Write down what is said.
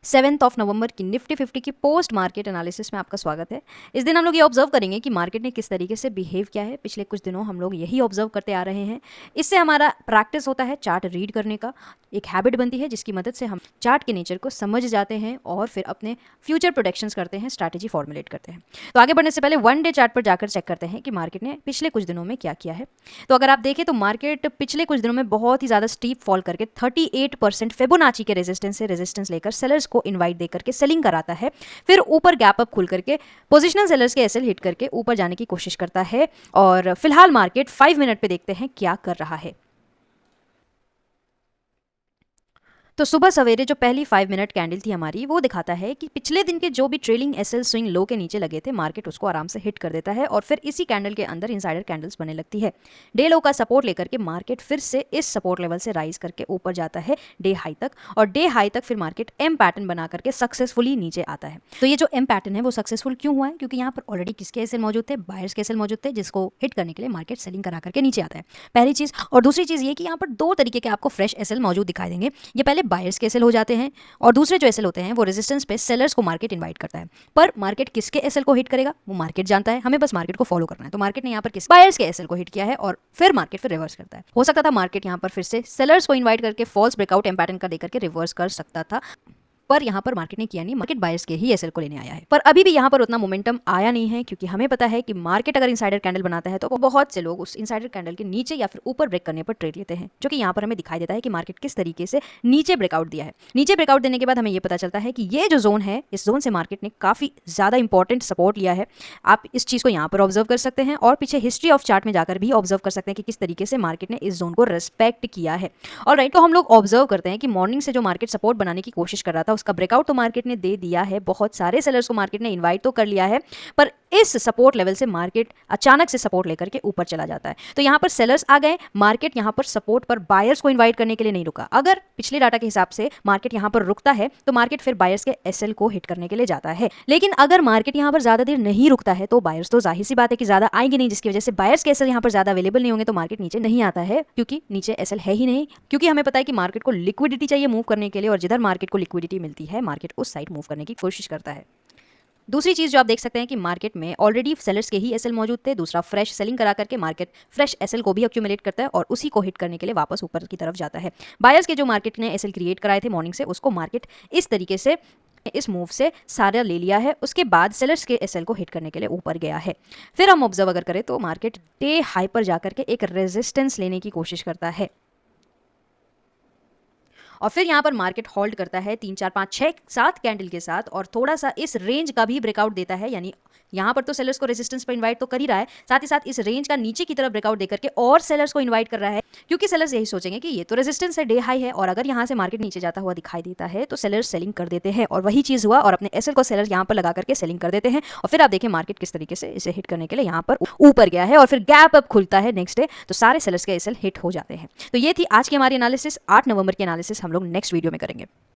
7 नवंबर की निफ्टी 50 की post market analysis में आपका स्वागत है। इस दिन हम लोग ये ऑब्जर्व करेंगे कि मार्केट ने किस तरीके से बिहेव किया है। पिछले कुछ दिनों हम लोग यही ऑब्जर्व करते आ रहे हैं। इससे हमारा प्रैक्टिस होता है चार्ट रीड करने का, एक हैबिट बनती है जिसकी मदद से हम चार्ट के नेचर को समझ जाते हैं और फिर अपने फ्यूचर प्रोडक्शंस करते हैं, स्ट्रैटेजी फॉर्मुलेट करते हैं। तो आगे बढ़ने से पहले वन डे चार्ट पर जाकर चेक करते हैं कि मार्केट ने पिछले कुछ दिनों में क्या किया है। तो अगर आप देखें तो मार्केट पिछले कुछ दिनों में बहुत ही ज़्यादा स्टीप फॉल करके 38% फिबोनाची के रेजिस्टेंस लेकर सेलर्स को इनवाइट देकर के सेलिंग कराता है, फिर ऊपर गैप अप खुल करके पोजिशनल सेलर्स के एसएल हिट करके ऊपर जाने की कोशिश करता है। और फिलहाल मार्केट 5 मिनट पे देखते हैं क्या कर रहा है। तो सुबह सवेरे जो पहली 5 मिनट कैंडल थी हमारी, वो दिखाता है कि पिछले दिन के जो भी ट्रेलिंग एसएल स्विंग लो के नीचे लगे थे, मार्केट उसको आराम से हिट कर देता है और फिर इसी कैंडल के अंदर इनसाइडर कैंडल्स बनने लगती है। डे लो का सपोर्ट लेकर के मार्केट फिर से इस सपोर्ट लेवल से राइज करके ऊपर जाता है डे हाई तक, और डे हाई तक फिर मार्केट एम पैटर्न बना करके सक्सेसफुली नीचे आता है। तो ये जो एम पैटर्न है वो सक्सेसफुल क्यों हुआ है? क्योंकि यहाँ पर ऑलरेडी किसके एसएल मौजूद थे? बायर्स के एसएल मौजूद थे, जिसको हिट करने के लिए मार्केट सेलिंग करा करके नीचे आता है, पहली चीज। और दूसरी चीज ये कि यहाँ पर दो तरीके के आपको फ्रेश एसएल मौजूद दिखाई देंगे। ये पहले बायर्स के एसएल हो जाते हैं और दूसरे जो एसएल होते हैं वो रेजिस्टेंस पे सेलर्स को मार्केट इनवाइट करता है। पर मार्केट किसके एसएल को हिट करेगा वो मार्केट जानता है, हमें बस मार्केट को फॉलो करना है। तो मार्केट ने यहाँ पर किस बायर्स के एसएल को हिट किया है और फिर मार्केट फिर रिवर्स करता है। हो सकता था मार्केट यहाँ पर फिर से सेलर्स को इनवाइट करके फॉल्स ब्रेकआउट एम पैटर्न का देकर के रिवर्स कर सकता था, पर यहाँ पर मार्केट ने किया नहीं, मार्केट बायर्स के ही एसएल को लेने आया है। पर अभी भी यहाँ पर उतना मोमेंटम आया नहीं है, क्योंकि हमें पता है कि मार्केट अगर इनसाइडर कैंडल बनाता है तो बहुत से लोग उस इनसाइडर कैंडल के नीचे या फिर ऊपर ब्रेक करने पर ट्रेड लेते हैं, जो कि यहाँ पर हमें दिखाई देता है कि मार्केट किस तरीके से नीचे ब्रेकआउट दिया है। नीचे ब्रेकआउट देने के बाद हमें यह पता चलता है कि ये जो जोन है, इस जोन से मार्केट ने काफी ज्यादा इंपॉर्टेंट सपोर्ट लिया है। आप इस चीज को यहाँ पर ऑब्जर्व कर सकते हैं और पीछे हिस्ट्री ऑफ चार्ट में जाकर भी ऑब्जर्व कर सकते हैं कि किस तरीके से मार्केट ने इस जोन को रेस्पेक्ट किया है। और राइट, तो हम लोग ऑब्जर्व करते हैं कि मॉर्निंग से जो मार्केट सपोर्ट बनाने की कोशिश कर रहा था, उसका ब्रेकआउट तो मार्केट ने दे दिया है। बहुत सारे सेलर्स को मार्केट ने इनवाइट तो कर लिया है, पर इस सपोर्ट लेवल से मार्केट अचानक से सपोर्ट लेकर के ऊपर चला जाता है। तो यहां पर सेलर्स आ गए, मार्केट यहां पर सपोर्ट पर बायर्स को इनवाइट करने के लिए नहीं रुका। अगर पिछले डाटा के हिसाब से मार्केट यहां पर रुकता है तो मार्केट फिर बायर्स के एसएल को हिट करने के लिए जाता है। लेकिन अगर मार्केट यहां पर ज्यादा देर नहीं रुकता है तो बायर्स तो जाहिर सी बात है कि ज्यादा आएंगे नहीं, जिसकी वजह से बायर्स के एसएल यहां पर ज्यादा अवेलेबल नहीं होंगे, तो मार्केट नीचे नहीं आता है, क्योंकि नीचे एसएल है ही नहीं। क्योंकि हमें पता है कि मार्केट को लिक्विडिटी चाहिए मूव करने के लिए, और जिधर मार्केट को लिक्विडिटी मिलती है मार्केट उस साइड मूव करने की कोशिश करता है। दूसरी चीज जो आप देख सकते हैं कि मार्केट में ऑलरेडी सेलर्स के ही एसएल मौजूद थे। दूसरा, फ्रेश सेलिंग करा करके मार्केट फ्रेश एसएल को भी अक्यूमुलेट करता है और उसी को हिट करने के लिए वापस ऊपर की तरफ जाता है। बायर्स के जो मार्केट ने एसएल क्रिएट कराए थे मॉर्निंग से, उसको मार्केट इस तरीके से इस मूव से सारा ले लिया है। उसके बाद सेलर्स के एसएल को हिट करने के लिए ऊपर गया है। फिर हम ऑब्जर्व अगर करें तो मार्केट डे हाई पर जाकर के एक रेजिस्टेंस लेने की कोशिश करता है, और फिर यहाँ पर मार्केट होल्ड करता है 3 4 5 6 7 कैंडल के साथ, और थोड़ा सा इस रेंज का भी ब्रेकआउट देता है। यानी यहाँ पर तो सेलर्स को रेजिस्टेंस पर इनवाइट तो कर ही रहा है, साथ ही साथ इस रेंज का नीचे की तरफ ब्रेकआउट देकर के और सेलर्स को इनवाइट कर रहा है, क्योंकि सेलर्स यही सोचेंगे कि ये तो रेजिस्टेंस है, डे हाई है, और अगर यहाँ से मार्केट नीचे जाता हुआ दिखाई देता है तो सेलर्स सेलिंग कर देते हैं। और वही चीज हुआ, और अपने एसएल को सेलर्स यहाँ पर लगा करके सेलिंग कर देते हैं। और फिर आप देखें मार्केट किस तरीके से इसे हिट करने के लिए यहाँ पर ऊपर गया है, और फिर गैप अप खुलता है नेक्स्ट डे, तो सारे सेलर्स के एसएल हिट हो जाते हैं। तो ये थी आज की हमारी एनालिसिस। 8 नवंबर की एनालिसिस हम लोग नेक्स्ट वीडियो में करेंगे।